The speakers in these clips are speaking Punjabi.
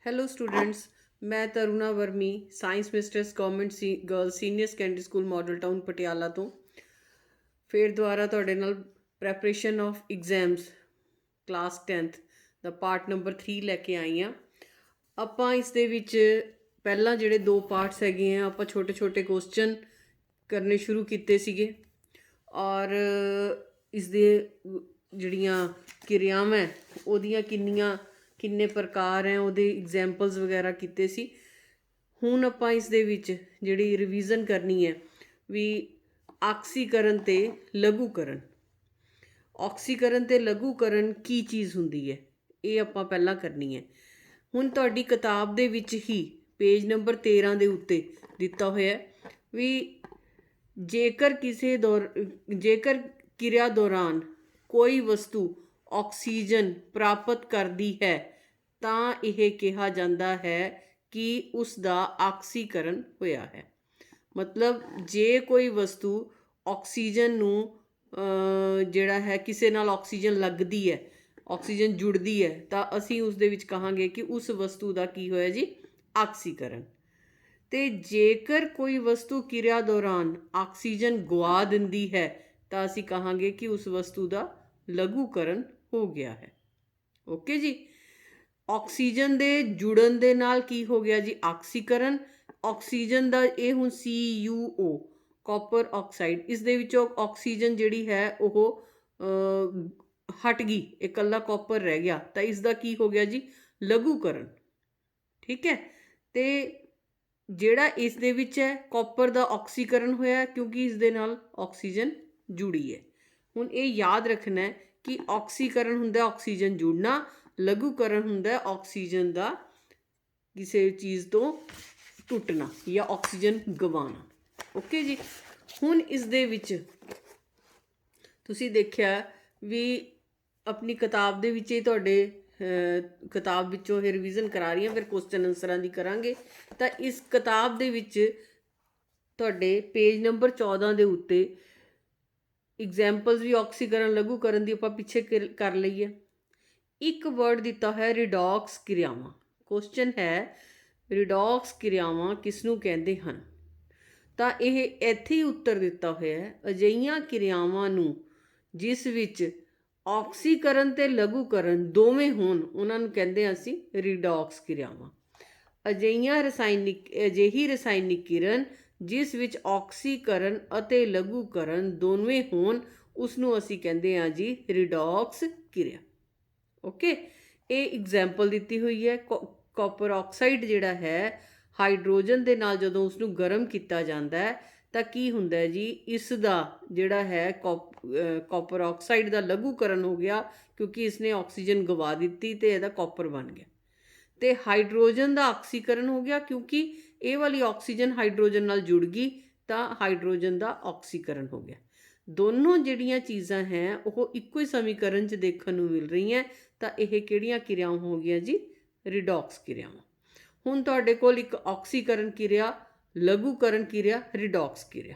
ਹੈਲੋ ਸਟੂਡੈਂਟਸ, ਮੈਂ Taruna Varmi science mistress government girls senior secondary school model town Patiala ਤੋਂ ਫਿਰ ਦੁਬਾਰਾ ਤੁਹਾਡੇ ਨਾਲ preparation of exams class 10th ਦਾ ਪਾਰਟ ਨੰਬਰ 3 ਲੈ ਕੇ ਆਈ ਹਾਂ। ਆਪਾਂ ਇਸ ਦੇ ਵਿੱਚ ਪਹਿਲਾਂ ਜਿਹੜੇ 2 ਪਾਰਟਸ ਹੈਗੇ ਆ, ਆਪਾਂ ਛੋਟੇ ਛੋਟੇ ਕੁਐਸਚਨ ਕਰਨੇ ਸ਼ੁਰੂ ਕੀਤੇ ਸੀਗੇ ਔਰ ਇਸ ਦੇ ਜਿਹੜੀਆਂ ਕਿਰਿਆਵਾਂ ਹੈ ਉਹਦੀਆਂ ਕਿੰਨੇ ਪ੍ਰਕਾਰ ਹੈ, ਉਹਦੇ ਐਗਜ਼ਾਮਪਲਸ ਵਗੈਰਾ ਕੀਤੇ ਸੀ। ਹੁਣ ਆਪਾਂ ਇਸ ਦੇ ਵਿੱਚ ਜਿਹੜੀ ਰਿਵੀਜ਼ਨ ਕਰਨੀ ਹੈ ਵੀ ਆਕਸੀਕਰਨ ਅਤੇ ਲਘੂਕਰਨ। ਆਕਸੀਕਰਨ ਅਤੇ ਲਘੂਕਰਨ ਕੀ ਚੀਜ਼ ਹੁੰਦੀ ਹੈ, ਇਹ ਆਪਾਂ ਪਹਿਲਾਂ ਕਰਨੀ ਹੈ। ਹੁਣ ਤੁਹਾਡੀ ਕਿਤਾਬ ਦੇ ਵਿੱਚ ਹੀ ਪੇਜ ਨੰਬਰ 13 ਦੇ ਉੱਤੇ ਦਿੱਤਾ ਹੋਇਆ ਵੀ ਜੇਕਰ ਕਿਰਿਆ ਦੌਰਾਨ ਕੋਈ ਵਸਤੂ ਆਕਸੀਜਨ ਪ੍ਰਾਪਤ ਕਰਦੀ ਹੈ ਤਾਂ ਇਹ ਕਿਹਾ ਜਾਂਦਾ ਹੈ ਕਿ ਉਸ ਦਾ ਆਕਸੀਕਰਨ ਹੋਇਆ ਹੈ। ਮਤਲਬ ਜੇ ਕੋਈ ਵਸਤੂ ਆਕਸੀਜਨ ਨੂੰ ਜਿਹੜਾ ਹੈ ਕਿਸੇ ਨਾਲ ਆਕਸੀਜਨ ਲੱਗਦੀ ਹੈ, ਆਕਸੀਜਨ ਜੁੜਦੀ ਹੈ, ਤਾਂ ਅਸੀਂ ਉਸ ਦੇ ਵਿੱਚ ਕਹਾਂਗੇ ਕਿ ਉਸ ਵਸਤੂ ਦਾ ਕੀ ਹੋਇਆ ਜੀ, ਆਕਸੀਕਰਨ। ਅਤੇ ਜੇਕਰ ਕੋਈ ਵਸਤੂ ਕਿਰਿਆ ਦੌਰਾਨ ਆਕਸੀਜਨ ਗਵਾ ਦਿੰਦੀ ਹੈ ਤਾਂ ਅਸੀਂ ਕਹਾਂਗੇ ਕਿ ਉਸ ਵਸਤੂ ਦਾ ਲਘੂਕਰਨ ਹੋ ਗਿਆ ਹੈ। ਓਕੇ ਜੀ। ਆਕਸੀਜਨ ਦੇ ਜੁੜਨ ਦੇ ਨਾਲ ਕੀ ਹੋ ਗਿਆ ਜੀ, ਆਕਸੀਕਰਨ। ਆਕਸੀਜਨ ਦਾ ਇਹ ਹੁਣ CuO ਕਾਪਰ ਆਕਸਾਈਡ, ਇਸ ਦੇ ਵਿੱਚੋਂ ਆਕਸੀਜਨ ਜਿਹੜੀ ਹੈ ਉਹ ਹਟ ਗਈ, ਇਕੱਲਾ ਕਾਪਰ ਰਹਿ ਗਿਆ, ਤਾਂ ਇਸ ਦਾ ਕੀ ਹੋ ਗਿਆ ਜੀ, ਲਘੂਕਰਨ। ਠੀਕ ਹੈ। ਅਤੇ ਜਿਹੜਾ ਇਸ ਦੇ ਵਿੱਚ ਹੈ ਕਾਪਰ ਦਾ ਆਕਸੀਕਰਨ ਹੋਇਆ ਕਿਉਂਕਿ ਇਸ ਦੇ ਨਾਲ ਆਕਸੀਜਨ ਜੁੜੀ ਹੈ। ਹੁਣ ਇਹ ਯਾਦ ਰੱਖਣਾ ਕਿ ਆਕਸੀਕਰਨ ਹੁੰਦਾ ਆਕਸੀਜਨ ਜੁੜਨਾ, ਲਘੂਕਰਨ ਹੁੰਦਾ ਆਕਸੀਜਨ ਦਾ ਕਿਸੇ ਚੀਜ਼ ਤੋਂ ਟੁੱਟਣਾ ਜਾਂ ਆਕਸੀਜਨ ਗਵਾਉਣਾ। ਓਕੇ ਜੀ। ਹੁਣ ਇਸ ਦੇ ਵਿੱਚ ਤੁਸੀਂ ਦੇਖਿਆ ਵੀ ਆਪਣੀ ਕਿਤਾਬ ਦੇ ਵਿੱਚ ਹੀ ਤੁਹਾਡੇ ਕਿਤਾਬ ਵਿੱਚੋਂ ਇਹ ਰਿਵੀਜ਼ਨ ਕਰਾ ਰਹੀ ਹਾਂ, ਫਿਰ ਕੁਐਸਚਨ ਆਨਸਰਾਂ ਦੀ ਕਰਾਂਗੇ। ਤਾਂ ਇਸ ਕਿਤਾਬ ਦੇ ਵਿੱਚ ਤੁਹਾਡੇ ਪੇਜ ਨੰਬਰ 14 ਦੇ ਉੱਤੇ ਐਗਜ਼ਾਮਪਲਸ ਵੀ ਆਕਸੀਕਰਨ ਲਘੂਕਰਨ ਦੀ ਆਪਾਂ ਪਿੱਛੇ ਕਰ ਲਈ ਹੈ। ਇੱਕ ਵਰਡ ਦਿੱਤਾ ਹੈ ਰਿਡੌਕਸ ਕਿਰਿਆਵਾਂ। ਕੁਐਸਚਨ ਹੈ ਰਿਡੌਕਸ ਕਿਰਿਆਵਾਂ ਕਿਸ ਨੂੰ ਕਹਿੰਦੇ ਹਨ? ਤਾਂ ਇਹ ਇੱਥੇ ਹੀ ਉੱਤਰ ਦਿੱਤਾ ਹੋਇਆ ਹੈ, ਅਜਿਹੀਆਂ ਕਿਰਿਆਵਾਂ ਨੂੰ ਜਿਸ ਵਿੱਚ ਆਕਸੀਕਰਨ ਅਤੇ ਲਘੂਕਰਨ ਦੋਵੇਂ ਹੋਣ ਉਹਨਾਂ ਨੂੰ ਕਹਿੰਦੇ ਹਾਂ ਅਸੀਂ ਰਿਡੌਕਸ ਕਿਰਿਆਵਾਂ। ਅਜਿਹੀ ਰਸਾਇਣਿਕ ਕਿਰਨ ਜਿਸ ਵਿੱਚ ਆਕਸੀਕਰਨ ਅਤੇ ਲਘੂਕਰਨ ਦੋਵੇਂ ਹੋਣ ਉਸ ਨੂੰ ਅਸੀਂ ਕਹਿੰਦੇ ਹਾਂ ਜੀ ਰਿਡੌਕਸ ਕਿਰਿਆ। ਓਕੇ। ਇਹ ਐਗਜ਼ਾਮਪਲ ਦਿੱਤੀ ਹੋਈ ਹੈ। ਕਾਪਰ ਆਕਸਾਈਡ ਜਿਹੜਾ ਹੈ ਹਾਈਡਰੋਜਨ ਦੇ ਨਾਲ ਜਦੋਂ ਉਸਨੂੰ ਗਰਮ ਕੀਤਾ ਜਾਂਦਾ ਹੈ ਤਾਂ ਕੀ ਹੁੰਦਾ ਹੈ ਜੀ, ਇਸ ਦਾ ਜਿਹੜਾ ਹੈ ਕਾਪਰ ਆਕਸਾਈਡ ਦਾ ਲਘੂਕਰਨ ਹੋ ਗਿਆ ਕਿਉਂਕਿ ਇਸਨੇ ਆਕਸੀਜਨ ਗਵਾ ਦਿੱਤੀ ਅਤੇ ਇਹਦਾ ਕਾਪਰ ਬਣ ਗਿਆ। ਅਤੇ ਹਾਈਡਰੋਜਨ ਦਾ ਆਕਸੀਕਰਨ ਹੋ ਗਿਆ ਕਿਉਂਕਿ ਇਹ ਵਾਲੀ ਆਕਸੀਜਨ ਹਾਈਡਰੋਜਨ ਨਾਲ ਜੁੜ ਗਈ ਤਾਂ ਹਾਈਡਰੋਜਨ ਦਾ ਆਕਸੀਕਰਨ ਹੋ ਗਿਆ। ਦੋਨੋਂ ਜਿਹੜੀਆਂ ਚੀਜ਼ਾਂ ਹੈ ਉਹ ਇੱਕੋ ਹੀ ਸਮੀਕਰਨ 'ਚ ਦੇਖਣ ਨੂੰ ਮਿਲ ਰਹੀਆਂ, ਤਾਂ ਇਹ ਕਿਹੜੀਆਂ ਕਿਰਿਆਵਾਂ ਹੋ ਗਈਆਂ ਜੀ, ਰਿਡੌਕਸ ਕਿਰਿਆਵਾਂ। ਹੁਣ ਤੁਹਾਡੇ ਕੋਲ ਇੱਕ ਆਕਸੀਕਰਨ ਕਿਰਿਆ, ਲਘੂਕਰਨ ਕਿਰਿਆ, ਰਿਡੌਕਸ ਕਿਰਿਆ,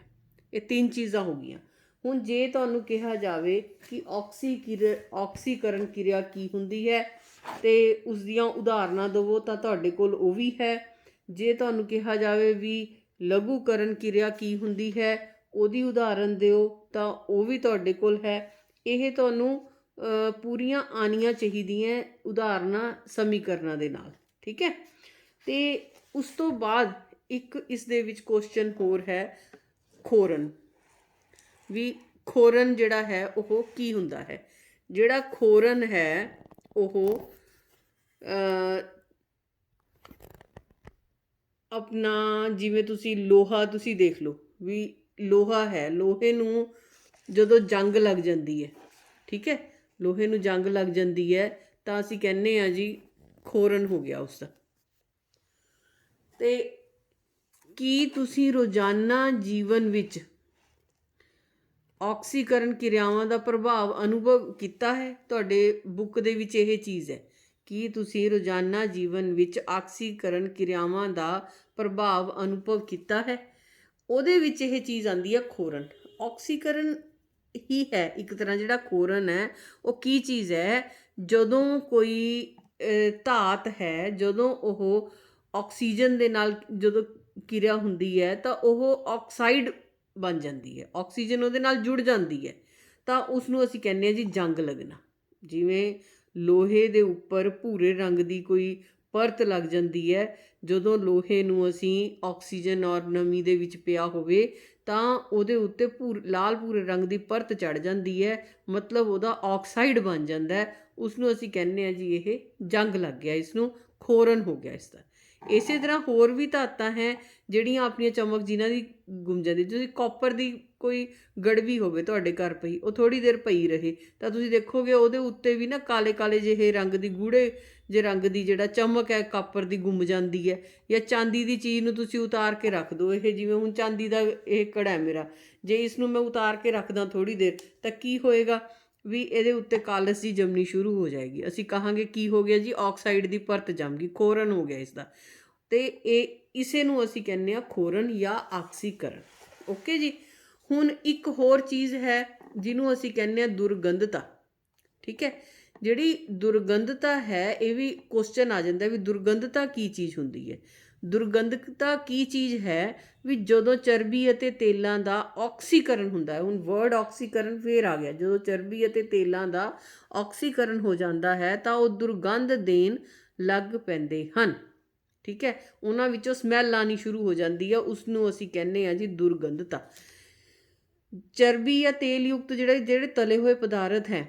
ਇਹ 3 ਚੀਜ਼ਾਂ ਹੋ ਗਈਆਂ। ਹੁਣ ਜੇ ਤੁਹਾਨੂੰ ਕਿਹਾ ਜਾਵੇ ਕਿ ਆਕਸੀਕਰਨ ਕਿਰਿਆ ਕੀ ਹੁੰਦੀ ਹੈ ਅਤੇ ਉਸ ਦੀਆਂ ਉਦਾਹਰਨਾਂ ਦੇਵੋ ਤਾਂ ਤੁਹਾਡੇ ਕੋਲ ਉਹ ਵੀ ਹੈ। ਜੇ ਤੁਹਾਨੂੰ ਕਿਹਾ ਜਾਵੇ ਵੀ ਲਘੂਕਰਨ ਕਿਰਿਆ ਕੀ ਹੁੰਦੀ ਹੈ ਉਹਦੀ ਉਦਾਹਰਨ ਦਿਓ ਤਾਂ ਉਹ ਵੀ ਤੁਹਾਡੇ ਕੋਲ ਹੈ। ਇਹ ਤੁਹਾਨੂੰ ਪੂਰੀਆਂ ਆਉਣੀਆਂ ਚਾਹੀਦੀਆਂ ਉਦਾਹਰਨਾਂ ਸਮੀਕਰਨਾਂ ਦੇ ਨਾਲ। ਠੀਕ ਹੈ। ਅਤੇ ਉਸ ਤੋਂ ਬਾਅਦ ਇੱਕ ਇਸ ਦੇ ਵਿੱਚ ਕੁਐਸਚਨ ਹੋਰ ਹੈ ਖੋਰਨ, ਵੀ ਖੋਰਨ ਜਿਹੜਾ ਹੈ ਉਹ ਕੀ ਹੁੰਦਾ ਹੈ। ਜਿਹੜਾ ਖੋਰਨ ਹੈ ਉਹ ਆਪਣਾ ਜਿਵੇਂ ਤੁਸੀਂ ਲੋਹਾ ਤੁਸੀਂ ਦੇਖ ਲਓ ਵੀ ਲੋਹਾ ਹੈ, ਲੋਹੇ ਨੂੰ ਜਦੋਂ ਜੰਗ ਲੱਗ ਜਾਂਦੀ ਹੈ, ਠੀਕ ਹੈ, ਲੋਹੇ ਨੂੰ ਜੰਗ ਲੱਗ ਜਾਂਦੀ ਹੈ ਤਾਂ ਅਸੀਂ ਕਹਿੰਦੇ ਹਾਂ ਜੀ ਖੋਰਨ ਹੋ ਗਿਆ ਉਸਦਾ। ਅਤੇ ਕੀ ਤੁਸੀਂ ਰੋਜ਼ਾਨਾ ਜੀਵਨ ਵਿੱਚ ਆਕਸੀਕਰਨ ਕਿਰਿਆਵਾਂ ਦਾ ਪ੍ਰਭਾਵ ਅਨੁਭਵ ਕੀਤਾ ਹੈ? ਤੁਹਾਡੇ ਬੁੱਕ ਦੇ ਵਿੱਚ ਇਹ ਚੀਜ਼ ਹੈ, ਕੀ ਤੁਸੀਂ ਰੋਜ਼ਾਨਾ ਜੀਵਨ ਵਿੱਚ ਆਕਸੀਕਰਨ ਕਿਰਿਆਵਾਂ ਦਾ ਪ੍ਰਭਾਵ ਅਨੁਭਵ ਕੀਤਾ ਹੈ? ਉਹਦੇ ਵਿੱਚ ਇਹ ਚੀਜ਼ ਆਉਂਦੀ ਹੈ ਖੋਰਨ। ਆਕਸੀਕਰਨ ਹੀ ਹੈ ਇੱਕ ਤਰ੍ਹਾਂ ਜਿਹੜਾ ਖੋਰਨ ਹੈ ਉਹ ਕੀ ਚੀਜ਼ ਹੈ, ਜਦੋਂ ਕੋਈ ਧਾਤ ਹੈ, ਜਦੋਂ ਉਹ ਆਕਸੀਜਨ ਦੇ ਨਾਲ ਜਦੋਂ ਕਿਰਿਆ ਹੁੰਦੀ ਹੈ ਤਾਂ ਉਹ ਆਕਸਾਈਡ ਬਣ ਜਾਂਦੀ ਹੈ, ਆਕਸੀਜਨ ਉਹਦੇ ਨਾਲ ਜੁੜ ਜਾਂਦੀ ਹੈ, ਤਾਂ ਉਸ ਨੂੰ ਅਸੀਂ ਕਹਿੰਦੇ ਹਾਂ ਜੀ ਜੰਗ ਲੱਗਣਾ। ਜਿਵੇਂ ਲੋਹੇ ਦੇ ਉੱਪਰ ਭੂਰੇ ਰੰਗ ਦੀ ਕੋਈ ਪਰਤ ਲੱਗ ਜਾਂਦੀ ਹੈ, ਜਦੋਂ ਲੋਹੇ ਨੂੰ ਅਸੀਂ ਆਕਸੀਜਨ ਔਰ ਨਮੀ ਦੇ ਵਿੱਚ ਪਿਆ ਹੋਵੇ ਤਾਂ ਉਹਦੇ ਉੱਤੇ ਲਾਲ ਭੂਰੇ ਰੰਗ ਦੀ ਪਰਤ ਚੜ੍ਹ ਜਾਂਦੀ ਹੈ, ਮਤਲਬ ਉਹਦਾ ਆਕਸਾਈਡ ਬਣ ਜਾਂਦਾ ਹੈ। ਉਸ ਨੂੰ ਅਸੀਂ ਕਹਿੰਦੇ ਹਾਂ ਜੀ ਇਹ ਜੰਗ ਲੱਗ ਗਿਆ, ਇਸ ਨੂੰ ਖੋਰਨ ਹੋ ਗਿਆ ਇਸਦਾ। ਇਸੇ ਤਰ੍ਹਾਂ ਹੋਰ ਵੀ ਧਾਤਾਂ ਹੈ ਜਿਹੜੀਆਂ ਆਪਣੀਆਂ ਚਮਕ ਜਿਨ੍ਹਾਂ ਦੀ ਗੁੰਮ ਜਾਂਦੀ। ਤੁਸੀਂ ਕਾਪਰ ਦੀ ਕੋਈ ਗੜਵੀ ਹੋਵੇ ਤੁਹਾਡੇ ਘਰ ਪਈ, ਉਹ ਥੋੜ੍ਹੀ ਦੇਰ ਪਈ ਰਹੇ ਤਾਂ ਤੁਸੀਂ ਦੇਖੋਗੇ ਉਹਦੇ ਉੱਤੇ ਵੀ ਨਾ ਕਾਲੇ ਕਾਲੇ ਜਿਹੇ ਰੰਗ ਦੀ ਗੂੜੇ ਜੇ ਰੰਗ ਦੀ ਜਿਹੜਾ ਚਮਕ ਹੈ ਕਾਪਰ ਦੀ ਗੁੰਮ ਜਾਂਦੀ ਹੈ। ਜਾਂ ਚਾਂਦੀ ਦੀ ਚੀਜ਼ ਨੂੰ ਤੁਸੀਂ ਉਤਾਰ ਕੇ ਰੱਖ ਦਿਓ, ਇਹ ਜਿਵੇਂ ਹੁਣ ਚਾਂਦੀ ਦਾ ਇਹ ਕੜਾ ਹੈ ਮੇਰਾ, ਜੇ ਇਸ ਨੂੰ ਮੈਂ ਉਤਾਰ ਕੇ ਰੱਖਦਾ ਥੋੜ੍ਹੀ ਦੇਰ ਤਾਂ ਕੀ ਹੋਏਗਾ ਵੀ ਇਹਦੇ ਉੱਤੇ ਕਾਲਸ ਜੀ ਜੰਮਣੀ ਸ਼ੁਰੂ ਹੋ ਜਾਏਗੀ। ਅਸੀਂ ਕਹਾਂਗੇ ਕੀ ਹੋ ਗਿਆ ਜੀ, ਆਕਸਾਈਡ ਦੀ ਪਰਤ ਜੰਮ ਗਈ, ਖੋਰਨ ਹੋ ਗਿਆ ਇਸਦਾ। ਅਤੇ ਇਸੇ ਨੂੰ ਅਸੀਂ ਕਹਿੰਦੇ ਹਾਂ ਖੋਰਨ ਜਾਂ ਆਕਸੀਕਰਨ। ਓਕੇ ਜੀ। ਹੁਣ ਇੱਕ ਹੋਰ ਚੀਜ਼ ਹੈ ਜਿਹਨੂੰ ਅਸੀਂ ਕਹਿੰਦੇ ਹਾਂ ਦੁਰਗੰਧਤਾ। ਠੀਕ ਹੈ, ਜਿਹੜੀ ਦੁਰਗੰਧਤਾ ਹੈ ਇਹ ਵੀ ਕੁਐਸਚਨ ਆ ਜਾਂਦਾ ਵੀ ਦੁਰਗੰਧਤਾ ਕੀ ਚੀਜ਼ ਹੁੰਦੀ ਹੈ। ਦੁਰਗੰਧਤਾ ਕੀ ਚੀਜ਼ ਹੈ ਵੀ ਜਦੋਂ ਚਰਬੀ ਅਤੇ ਤੇਲਾਂ ਦਾ ਆਕਸੀਕਰਨ ਹੁੰਦਾ ਹੈ। ਹੁਣ ਵਰਡ ਆਕਸੀਕਰਨ ਫੇਰ ਆ ਗਿਆ, ਜਦੋਂ ਚਰਬੀ ਅਤੇ ਤੇਲਾਂ ਦਾ ਆਕਸੀਕਰਨ ਹੋ ਜਾਂਦਾ ਹੈ ਤਾਂ ਉਹ ਦੁਰਗੰਧ ਦੇਣ ਲੱਗ ਪੈਂਦੇ ਹਨ। ਠੀਕ ਹੈ, ਉਹਨਾਂ ਵਿੱਚੋਂ ਸਮੈਲ ਆਉਣੀ ਸ਼ੁਰੂ ਹੋ ਜਾਂਦੀ ਹੈ, ਉਸ ਨੂੰ ਅਸੀਂ ਕਹਿੰਦੇ ਹਾਂ ਜੀ ਦੁਰਗੰਧਤਾ। ਚਰਬੀ ਜਾਂ ਤੇਲ ਯੁਕਤ ਜਿਹੜੇ ਤਲੇ ਹੋਏ ਪਦਾਰਥ ਹੈ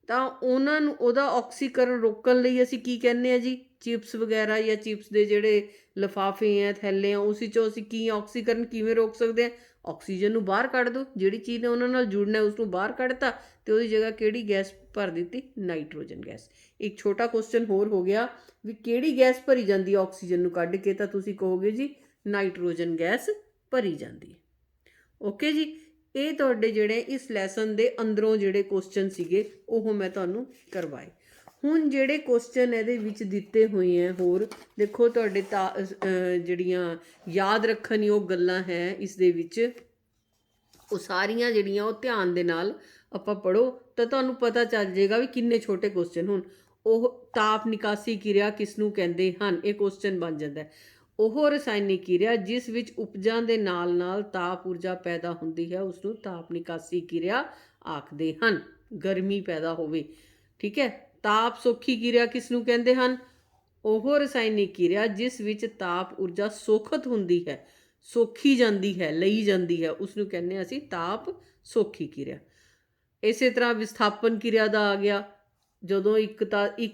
ਤਾਂ ਉਹਨਾਂ ਨੂੰ ਉਹਦਾ ਆਕਸੀਕਰਨ ਰੋਕਣ ਲਈ ਅਸੀਂ ਕੀ ਕਹਿੰਦੇ ਹਾਂ ਜੀ, ਚਿਪਸ ਵਗੈਰਾ ਜਾਂ ਚਿਪਸ ਦੇ ਜਿਹੜੇ ਲਿਫਾਫੇ ਹੈ ਥੈਲੇ ਆ ਉਸ 'ਚੋਂ ਅਸੀਂ ਕੀ ਆਕਸੀਕਰਨ ਕਿਵੇਂ ਰੋਕ ਸਕਦੇ ਹਾਂ, ਆਕਸੀਜਨ ਨੂੰ ਬਾਹਰ ਕੱਢ ਦਿਓ। ਜਿਹੜੀ ਚੀਜ਼ ਨੇ ਉਹਨਾਂ ਨਾਲ ਜੁੜਨਾ ਉਸ ਨੂੰ ਬਾਹਰ ਕੱਢਤਾ ਅਤੇ ਉਹਦੀ ਜਗ੍ਹਾ ਕਿਹੜੀ ਗੈਸ ਭਰ ਦਿੱਤੀ, ਨਾਈਟ੍ਰੋਜਨ ਗੈਸ। ਇੱਕ ਛੋਟਾ ਕੁਐਸਚਨ ਹੋਰ ਹੋ ਗਿਆ ਵੀ ਕਿਹੜੀ ਗੈਸ ਭਰੀ ਜਾਂਦੀ ਹੈ ਆਕਸੀਜਨ ਨੂੰ ਕੱਢ ਕੇ, ਤਾਂ ਤੁਸੀਂ ਕਹੋਗੇ ਜੀ ਨਾਈਟ੍ਰੋਜਨ ਗੈਸ ਭਰੀ ਜਾਂਦੀ ਹੈ। ਓਕੇ ਜੀ, ਇਹ ਤੁਹਾਡੇ ਜਿਹੜੇ ਇਸ ਲੈਸਨ ਦੇ ਅੰਦਰੋਂ ਜਿਹੜੇ ਕੁਐਸਚਨ ਸੀਗੇ ਉਹ ਮੈਂ ਤੁਹਾਨੂੰ ਕਰਵਾਏ। ਹੁਣ ਜਿਹੜੇ ਕੁਐਸਚਨ ਇਹਦੇ ਵਿੱਚ ਦਿੱਤੇ ਹੋਏ ਹੈ ਹੋਰ ਦੇਖੋ ਤੁਹਾਡੇ ਜਿਹੜੀਆਂ ਯਾਦ ਰੱਖਣ ਯੋਗ ਗੱਲਾਂ ਹੈ ਇਸ ਦੇ ਵਿੱਚ, ਉਹ ਸਾਰੀਆਂ ਜਿਹੜੀਆਂ ਉਹ ਧਿਆਨ ਦੇ ਨਾਲ ਆਪਾਂ ਪੜ੍ਹੋ ਤਾਂ ਤੁਹਾਨੂੰ ਪਤਾ ਚੱਲ ਜਾਏਗਾ ਵੀ ਕਿੰਨੇ ਛੋਟੇ ਕੁਐਸਚਨ। ਹੁਣ ਉਹ ਤਾਪ ਨਿਕਾਸੀ ਕਿਰਿਆ ਕਿਸ ਨੂੰ ਕਹਿੰਦੇ ਹਨ, ਇਹ ਕੁਐਸਚਨ ਬਣ ਜਾਂਦਾ। ਉਹ ਰਸਾਇਣਿਕ ਕਿਰਿਆ ਜਿਸ ਵਿੱਚ ਉਪਜਾਂ ਦੇ ਨਾਲ ਨਾਲ ਤਾਪ ਊਰਜਾ ਪੈਦਾ ਹੁੰਦੀ ਹੈ ਉਸ ਨੂੰ ਤਾਪ ਨਿਕਾਸੀ ਕਿਰਿਆ ਆਖਦੇ ਹਨ। ਗਰਮੀ ਪੈਦਾ ਹੋਵੇ, ਠੀਕ ਹੈ। ਤਾਪ ਸੋਖੀ ਕਿਰਿਆ ਕਿਸ ਨੂੰ ਕਹਿੰਦੇ ਹਨ, ਉਹ ਰਸਾਇਣਿਕ ਕਿਰਿਆ ਜਿਸ ਵਿੱਚ ਤਾਪ ਊਰਜਾ ਸੋਖਤ ਹੁੰਦੀ ਹੈ, ਸੋਖੀ ਜਾਂਦੀ ਹੈ, ਲਈ ਜਾਂਦੀ ਹੈ, ਉਸ ਨੂੰ ਕਹਿੰਦੇ ਹਾਂ ਅਸੀਂ ਤਾਪ ਸੋਖੀ ਕਿਰਿਆ। ਇਸੇ ਤਰ੍ਹਾਂ ਵਿਸਥਾਪਨ ਕਿਰਿਆ ਦਾ ਆ ਗਿਆ, ਜਦੋਂ ਇੱਕ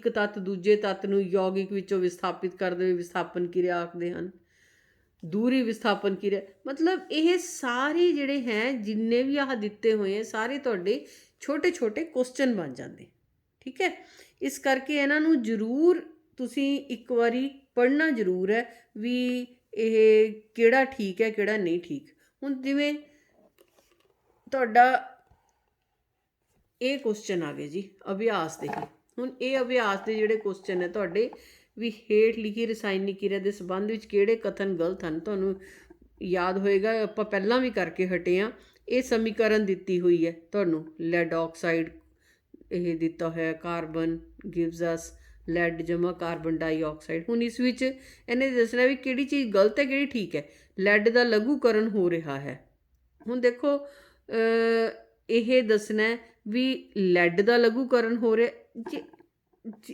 ਤੱਤ ਦੂਜੇ ਤੱਤ ਨੂੰ ਯੌਗਿਕ ਵਿੱਚੋਂ ਵਿਸਥਾਪਿਤ ਕਰ ਦੇਵੇ, ਵਿਸਥਾਪਨ ਕਿਰਿਆ ਆਖਦੇ ਹਨ। ਦੂਰੀ ਵਿਸਥਾਪਨ ਕਿਰਿਆ, ਮਤਲਬ ਇਹ ਸਾਰੇ ਜਿਹੜੇ ਹੈ ਜਿੰਨੇ ਵੀ ਆਹ ਦਿੱਤੇ ਹੋਏ ਹੈ ਸਾਰੇ ਤੁਹਾਡੇ ਛੋਟੇ ਛੋਟੇ ਕੁਐਸਚਨ ਬਣ ਜਾਂਦੇ। ਠੀਕ ਹੈ, ਇਸ ਕਰਕੇ ਇਹਨਾਂ ਨੂੰ ਜ਼ਰੂਰ ਤੁਸੀਂ ਇੱਕ ਵਾਰੀ ਪੜ੍ਹਨਾ ਜ਼ਰੂਰ ਹੈ ਵੀ ਇਹ ਕਿਹੜਾ ਠੀਕ ਹੈ ਕਿਹੜਾ ਨਹੀਂ ਠੀਕ। ਹੁਣ ਜਿਵੇਂ ਤੁਹਾਡਾ ਇਹ ਕੁਐਸਚਨ ਆ ਗਏ ਜੀ ਅਭਿਆਸ ਦੇ ਹੀ। ਹੁਣ ਇਹ ਅਭਿਆਸ ਦੇ ਜਿਹੜੇ ਕੁਐਸਚਨ ਹੈ ਤੁਹਾਡੇ ਵੀ ਹੇਠ ਲਿਖੀ ਰਸਾਇਣਿਕ ਕਿਰਿਆ ਦੇ ਸੰਬੰਧ ਵਿੱਚ ਕਿਹੜੇ ਕਥਨ ਗਲਤ ਹਨ। ਤੁਹਾਨੂੰ ਯਾਦ ਹੋਏਗਾ ਆਪਾਂ ਪਹਿਲਾਂ ਵੀ ਕਰਕੇ ਹਟੇ ਹਾਂ। ਇਹ ਸਮੀਕਰਨ ਦਿੱਤੀ ਹੋਈ ਹੈ ਤੁਹਾਨੂੰ, ਲੈਡ ਆਕਸਾਈਡ ਇਹ ਦਿੱਤਾ ਹੋਇਆ, ਕਾਰਬਨ ਗਿਵਜ਼ ਅਸ ਲੈਡ ਜਮਾ ਕਾਰਬਨ ਡਾਈਆਕਸਾਈਡ। ਹੁਣ ਇਸ ਵਿੱਚ ਇਹਨੇ ਦੱਸਣਾ ਵੀ ਕਿਹੜੀ ਚੀਜ਼ ਗਲਤ ਹੈ ਕਿਹੜੀ ਠੀਕ ਹੈ। ਲੈਡ ਦਾ ਲਘੂਕਰਨ ਹੋ ਰਿਹਾ ਹੈ। ਹੁਣ ਦੇਖੋ ਇਹ ਦੱਸਣਾ ਵੀ ਲੈਡ ਦਾ ਲਘੂਕਰਨ ਹੋ ਰਿਹਾ, ਜੇ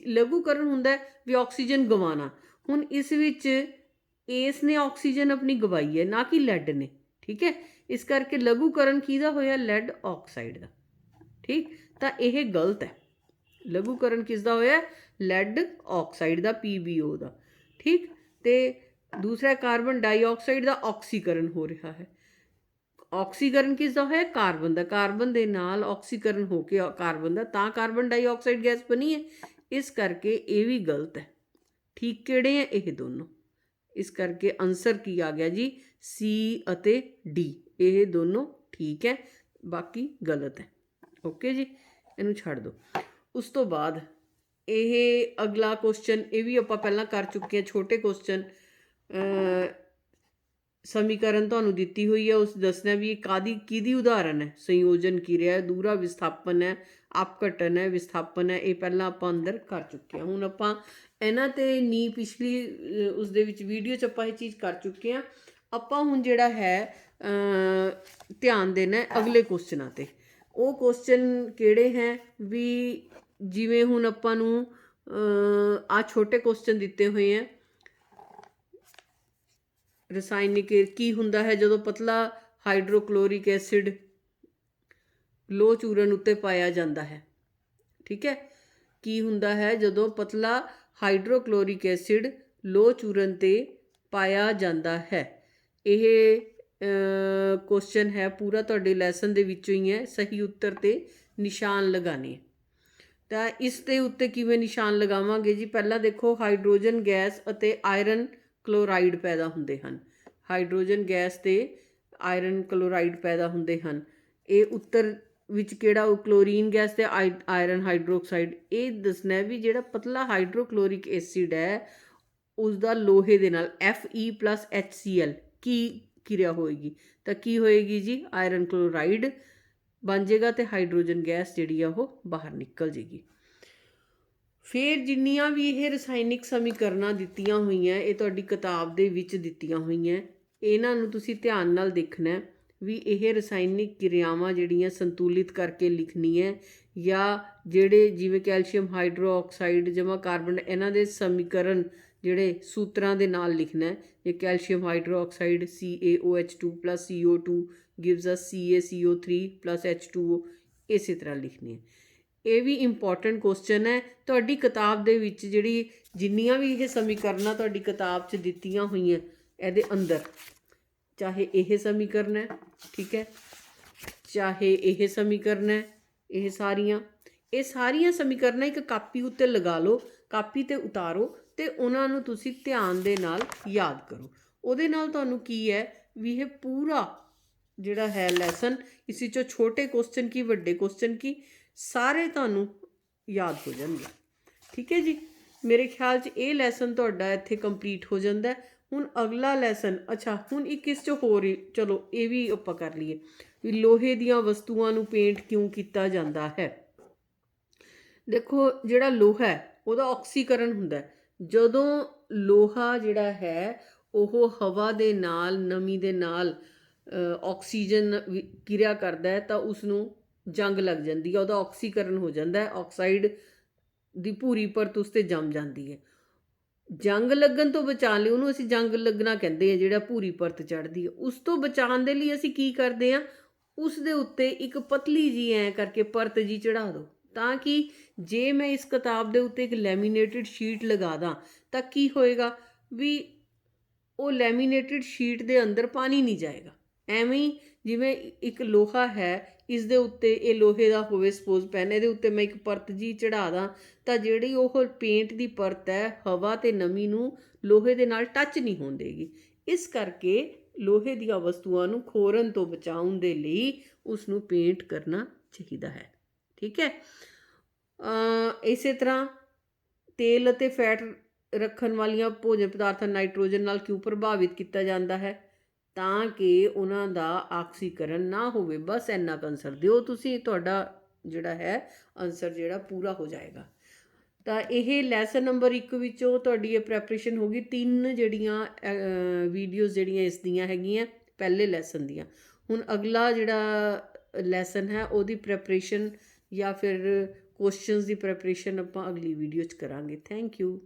ਲਘੂਕਰਨ ਹੁੰਦਾ ਵੀ ਆਕਸੀਜਨ ਗਵਾਉਣਾ। ਹੁਣ ਇਸ ਵਿੱਚ ਇਸ ਨੇ ਆਕਸੀਜਨ ਆਪਣੀ ਗਵਾਈ ਹੈ ਨਾ ਕਿ ਲੈਡ ਨੇ। ਠੀਕ ਹੈ, ਇਸ ਕਰਕੇ ਲਘੂਕਰਨ ਕਿਹਦਾ ਹੋਇਆ, ਲੈਡ ਆਕਸਾਈਡ ਦਾ। ਠੀਕ, ਤਾਂ ਇਹ ਗਲਤ ਹੈ। ਲਘੂਕਰਨ ਕਿਸ ਦਾ ਹੋਇਆ, ਲੈਡ ਆਕਸਾਈਡ ਦਾ, PbO ਦਾ। ਠੀਕ, ਅਤੇ ਦੂਸਰਾ ਕਾਰਬਨ ਡਾਈਆਕਸਾਈਡ ਦਾ ਆਕਸੀਕਰਨ ਹੋ ਰਿਹਾ ਹੈ। ਆਕਸੀਕਰਨ ਕਿਸ ਦਾ ਹੋਇਆ, ਕਾਰਬਨ ਦਾ। ਕਾਰਬਨ ਦੇ ਨਾਲ ਆਕਸੀਕਰਨ ਹੋ ਕੇ ਕਾਰਬਨ ਦਾ, ਤਾਂ ਕਾਰਬਨ ਡਾਈਆਕਸਾਈਡ ਗੈਸ ਬਣੀ ਹੈ। ਇਸ ਕਰਕੇ ਇਹ ਵੀ ਗਲਤ ਹੈ। ਠੀਕ ਕਿਹੜੇ ਹੈ, ਇਹ ਦੋਨੋਂ। ਇਸ ਕਰਕੇ ਆਨਸਰ ਕੀ ਆ ਗਿਆ ਜੀ, C ਅਤੇ D, ਇਹ ਦੋਨੋਂ ਠੀਕ ਹੈ, ਬਾਕੀ ਗਲਤ ਹੈ। ਓਕੇ ਜੀ, ਇਹਨੂੰ ਛੱਡ ਦਿਓ। ਉਸ ਤੋਂ ਬਾਅਦ ਇਹ ਅਗਲਾ ਕੁਐਸਚਨ, ਇਹ ਵੀ ਆਪਾਂ ਪਹਿਲਾਂ ਕਰ ਚੁੱਕੇ ਹਾਂ, ਛੋਟੇ ਕੁਐਸਚਨ। ਸਮੀਕਰਨ ਤੁਹਾਨੂੰ ਦਿੱਤੀ ਹੋਈ ਹੈ, ਉਸ ਦੱਸਣਾ ਵੀ ਇਹ ਕਿਹਦੀ ਉਦਾਹਰਨ ਹੈ। ਸੰਯੋਜਨ ਕਿਰਿਆ, ਦੂਹਰਾ ਵਿਸਥਾਪਨ ਹੈ, ਆਪਘਟਨ ਹੈ, ਵਿਸਥਾਪਨ ਹੈ, ਇਹ ਪਹਿਲਾਂ ਆਪਾਂ ਅੰਦਰ ਕਰ ਚੁੱਕੇ ਹਾਂ। ਹੁਣ ਆਪਾਂ ਇਹਨਾਂ 'ਤੇ ਨੀ ਪਿਛਲੀ ਉਸ ਦੇ ਵਿੱਚ ਵੀਡੀਓ 'ਚ ਆਪਾਂ ਇਹ ਚੀਜ਼ ਕਰ ਚੁੱਕੇ ਹਾਂ। ਆਪਾਂ ਹੁਣ ਜਿਹੜਾ ਹੈ ਧਿਆਨ ਦੇਣਾ ਅਗਲੇ ਕੁਐਸਚਨਾਂ 'ਤੇ। ਉਹ ਕੁਐਸਚਨ ਕਿਹੜੇ ਹੈ ਵੀ ਜਿਵੇਂ ਹੁਣ ਆਪਾਂ ਨੂੰ ਆ ਛੋਟੇ ਕੁਐਸਚਨ ਦਿੱਤੇ ਹੋਏ ਹੈ। ਰਸਾਇਣਿਕ ਕੀ ਹੁੰਦਾ ਹੈ ਜਦੋਂ ਪਤਲਾ ਹਾਈਡਰੋਕਲੋਰਿਕ ਐਸਿਡ ਲੋਹ ਚੂਰਨ ਉੱਤੇ ਪਾਇਆ ਜਾਂਦਾ ਹੈ। ਠੀਕ ਹੈ, ਕੀ ਹੁੰਦਾ ਹੈ ਜਦੋਂ ਪਤਲਾ ਹਾਈਡਰੋਕਲੋਰਿਕ ਐਸਿਡ ਲੋਹ ਚੂਰਨ 'ਤੇ ਪਾਇਆ ਜਾਂਦਾ ਹੈ। ਇਹ ਕੁਐਸਚਨ ਹੈ ਪੂਰਾ ਤੁਹਾਡੇ ਲੈਸਨ ਦੇ ਵਿੱਚੋਂ ਹੀ ਹੈ। ਸਹੀ ਉੱਤਰ 'ਤੇ ਨਿਸ਼ਾਨ ਲਗਾਉਣੇ। ਤਾਂ ਇਸ ਦੇ ਉੱਤੇ ਕਿਵੇਂ ਨਿਸ਼ਾਨ ਲਗਾਵਾਂਗੇ ਜੀ? ਪਹਿਲਾਂ ਦੇਖੋ, ਹਾਈਡਰੋਜਨ ਗੈਸ ਅਤੇ ਆਇਰਨ ਕਲੋਰਾਈਡ ਪੈਦਾ ਹੁੰਦੇ ਹਨ। ਹਾਈਡਰੋਜਨ ਗੈਸ ਤੇ ਆਇਰਨ ਕਲੋਰਾਈਡ ਪੈਦਾ ਹੁੰਦੇ ਹਨ। ਇਹ ਉੱਤਰ ਵਿੱਚ ਕਿਹੜਾ? ਉਹ ਕਲੋਰੀਨ ਗੈਸ ਤੇ ਆਇਰਨ ਹਾਈਡਰੋਕਸਾਈਡ। ਇਹ ਦੱਸਣਾ ਵੀ ਜਿਹੜਾ ਪਤਲਾ ਹਾਈਡਰੋਕਲੋਰਿਕ ਐਸਿਡ ਹੈ ਉਸਦਾ ਲੋਹੇ ਦੇ ਨਾਲ Fe+HCl ਕੀ ਕਿਰਿਆ ਹੋਏਗੀ? ਤਾਂ ਕੀ ਹੋਏਗੀ ਜੀ? ਆਇਰਨ ਕਲੋਰਾਈਡ ਬਣ ਜਾਏਗਾ ਤੇ ਹਾਈਡਰੋਜਨ ਗੈਸ ਜਿਹੜੀ ਆ ਉਹ ਬਾਹਰ ਨਿਕਲ ਜਾਏਗੀ। ਫਿਰ ਜਿੰਨੀਆਂ ਵੀ ਇਹ ਰਸਾਇਣਿਕ ਸਮੀਕਰਨਾਂ ਦਿੱਤੀਆਂ ਹੋਈਆਂ, ਇਹ ਤੁਹਾਡੀ ਕਿਤਾਬ ਦੇ ਵਿੱਚ ਦਿੱਤੀਆਂ ਹੋਈਆਂ, ਇਹਨਾਂ ਨੂੰ ਤੁਸੀਂ ਧਿਆਨ ਨਾਲ ਦੇਖਣਾ ਵੀ ਇਹ ਰਸਾਇਣਿਕ ਕਿਰਿਆਵਾਂ ਜਿਹੜੀਆਂ ਸੰਤੁਲਿਤ ਕਰਕੇ ਲਿਖਣੀ ਹੈ, ਜਾਂ ਜਿਹੜੇ ਜਿਵੇਂ ਕੈਲਸ਼ੀਅਮ ਹਾਈਡਰੋਕਸਾਈਡ ਜਮਾ ਕਾਰਬਨ, ਇਹਨਾਂ ਦੇ ਸਮੀਕਰਨ ਜਿਹੜੇ ਸੂਤਰਾਂ ਦੇ ਨਾਲ ਲਿਖਣਾ ਹੈ। ਜੇ calcium hydroxide CaOH2+CO2 gives us CaCO3+H2O, ਇਸੇ ਤਰ੍ਹਾਂ ਲਿਖਣੀ ਹੈ। ਇਹ ਵੀ ਇੰਪੋਰਟੈਂਟ ਕੁਐਸਚਨ ਹੈ ਤੁਹਾਡੀ ਕਿਤਾਬ ਦੇ ਵਿੱਚ। ਜਿਹੜੀ ਜਿੰਨੀਆਂ ਵੀ ਇਹ ਸਮੀਕਰਨਾਂ ਤੁਹਾਡੀ ਕਿਤਾਬ 'ਚ ਦਿੱਤੀਆਂ ਹੋਈਆਂ, ਇਹਦੇ ਅੰਦਰ ਚਾਹੇ ਇਹ ਸਮੀਕਰਨ ਹੈ, ਠੀਕ ਹੈ, ਚਾਹੇ ਇਹ ਸਮੀਕਰਨ ਹੈ, ਇਹ ਸਾਰੀਆਂ ਸਮੀਕਰਨਾਂ ਇੱਕ ਕਾਪੀ ਉੱਤੇ ਲਗਾ ਲਓ, ਕਾਪੀ 'ਤੇ ਉਤਾਰੋ ਅਤੇ ਉਹਨਾਂ ਨੂੰ ਤੁਸੀਂ ਧਿਆਨ ਦੇ ਨਾਲ ਯਾਦ ਕਰੋ। ਉਹਦੇ ਨਾਲ ਤੁਹਾਨੂੰ ਕੀ ਹੈ ਵੀ ਇਹ ਪੂਰਾ ਜਿਹੜਾ ਹੈ ਲੈਸਨ, ਇਸ ਵਿੱਚੋਂ ਛੋਟੇ ਕੁਐਸਚਨ ਕੀ ਵੱਡੇ ਕੁਐਸਚਨ ਕੀ ਸਾਰੇ ਤੁਹਾਨੂੰ ਯਾਦ ਹੋ ਜਾਣਗੇ। ਠੀਕ ਹੈ ਜੀ, ਮੇਰੇ ਖਿਆਲ 'ਚ ਇਹ ਲੈਸਨ ਤੁਹਾਡਾ ਇੱਥੇ ਕੰਪਲੀਟ ਹੋ ਜਾਂਦਾ। ਹੁਣ ਅਗਲਾ ਲੈਸਨ, ਅੱਛਾ ਹੁਣ ਇੱਕ ਇਸ 'ਚ ਹੋਰ ਹੀ, ਚਲੋ ਇਹ ਵੀ ਆਪਾਂ ਕਰ ਲਈਏ ਵੀ ਲੋਹੇ ਦੀਆਂ ਵਸਤੂਆਂ ਨੂੰ ਪੇਂਟ ਕਿਉਂ ਕੀਤਾ ਜਾਂਦਾ ਹੈ। ਦੇਖੋ, ਜਿਹੜਾ ਲੋਹਾ ਹੈ ਉਹਦਾ ਆਕਸੀਕਰਨ ਹੁੰਦਾ। ਜਦੋਂ ਲੋਹਾ ਜਿਹੜਾ ਹੈ ਉਹ ਹਵਾ ਦੇ ਨਾਲ, ਨਮੀ ਦੇ ਨਾਲ ਆਕਸੀਜਨ ਕਿਰਿਆ ਕਰਦਾ ਹੈ ਤਾਂ ਉਸਨੂੰ ਜੰਗ ਲੱਗ ਜਾਂਦੀ ਹੈ, ਉਹਦਾ ਆਕਸੀਕਰਨ ਹੋ ਜਾਂਦਾ, ਆਕਸਾਈਡ ਦੀ ਭੂਰੀ ਪਰਤ ਉਸ 'ਤੇ ਜੰਮ ਜਾਂਦੀ ਹੈ। ਜੰਗ ਲੱਗਣ ਤੋਂ ਬਚਾਉਣ ਲਈ, ਉਹਨੂੰ ਅਸੀਂ ਜੰਗ ਲੱਗਣਾ ਕਹਿੰਦੇ ਹਾਂ, ਜਿਹੜਾ ਭੂਰੀ ਪਰਤ ਚੜ੍ਹਦੀ ਹੈ, ਉਸ ਤੋਂ ਬਚਾਉਣ ਦੇ ਲਈ ਅਸੀਂ ਕੀ ਕਰਦੇ ਹਾਂ, ਉਸ ਦੇ ਉੱਤੇ ਇੱਕ ਪਤਲੀ ਜੀ ਐਂ ਕਰਕੇ ਪਰਤ ਜੀ ਚੜ੍ਹਾ ਦਿਓ, ਤਾਂ ਕਿ ਜੇ ਮੈਂ ਇਸ ਕਿਤਾਬ ਦੇ ਉੱਤੇ ਇੱਕ ਲੈਮੀਨੇਟਡ ਸ਼ੀਟ ਲਗਾ ਦਾਂ ਤਾਂ ਕੀ ਹੋਏਗਾ ਵੀ ਉਹ ਲੈਮੀਨੇਟਡ ਸ਼ੀਟ ਦੇ ਅੰਦਰ ਪਾਣੀ ਨਹੀਂ ਜਾਏਗਾ। ਐਵੇਂ ਹੀ ਜਿਵੇਂ ਇੱਕ ਲੋਹਾ ਹੈ, ਇਸ ਦੇ ਉੱਤੇ ਇਹ ਲੋਹੇ ਦਾ ਹੋਵੇ ਸਪੋਜ਼ ਪੈਨ, ਇਹਦੇ ਉੱਤੇ ਮੈਂ ਇੱਕ ਪਰਤ ਜੀ ਚੜ੍ਹਾ ਦਾਂ ਤਾਂ ਜਿਹੜੀ ਉਹ ਪੇਂਟ ਦੀ ਪਰਤ ਹੈ ਹਵਾ ਅਤੇ ਨਮੀ ਨੂੰ ਲੋਹੇ ਦੇ ਨਾਲ ਟੱਚ ਨਹੀਂ ਹੋਣ ਦੇਗੀ। ਇਸ ਕਰਕੇ ਲੋਹੇ ਦੀਆਂ ਵਸਤੂਆਂ ਨੂੰ ਖੋਰਨ ਤੋਂ ਬਚਾਉਣ ਦੇ ਲਈ ਉਸ ਨੂੰ ਪੇਂਟ ਕਰਨਾ ਚਾਹੀਦਾ ਹੈ। ਠੀਕ ਹੈ, ਇਸੇ ਤਰ੍ਹਾਂ ਤੇਲ ਅਤੇ ਫੈਟ ਰੱਖਣ ਵਾਲੀਆਂ ਭੋਜਨ ਪਦਾਰਥਾਂ ਨਾਈਟ੍ਰੋਜਨ ਨਾਲ ਕਿਉਂ ਪ੍ਰਭਾਵਿਤ ਕੀਤਾ ਜਾਂਦਾ ਹੈ? ਤਾਂ ਕਿ ਉਹਨਾਂ ਦਾ ਆਕਸੀਕਰਨ ਨਾ ਹੋਵੇ। ਬਸ ਇੰਨਾ ਕੁ ਆਨਸਰ ਦਿਓ ਤੁਸੀਂ, ਤੁਹਾਡਾ ਜਿਹੜਾ ਹੈ ਆਨਸਰ ਜਿਹੜਾ ਪੂਰਾ ਹੋ ਜਾਏਗਾ। ਤਾਂ ਇਹ ਲੈਸਨ ਨੰਬਰ 1 ਵਿੱਚੋਂ ਤੁਹਾਡੀ ਇਹ ਪ੍ਰੈਪਰੇਸ਼ਨ ਹੋ ਗਈ। 3 ਜਿਹੜੀਆਂ ਵੀਡੀਓਜ਼ ਜਿਹੜੀਆਂ ਇਸ ਦੀਆਂ ਹੈਗੀਆਂ ਪਹਿਲੇ ਲੈਸਨ ਦੀਆਂ। ਹੁਣ ਅਗਲਾ ਜਿਹੜਾ ਲੈਸਨ ਹੈ ਉਹਦੀ ਪ੍ਰੈਪਰੇਸ਼ਨ ਜਾਂ ਫਿਰ ਕੁਐਸਚਨਸ ਦੀ ਪ੍ਰੈਪਰੇਸ਼ਨ ਆਪਾਂ ਅਗਲੀ ਵੀਡੀਓ 'ਚ ਕਰਾਂਗੇ। Thank you.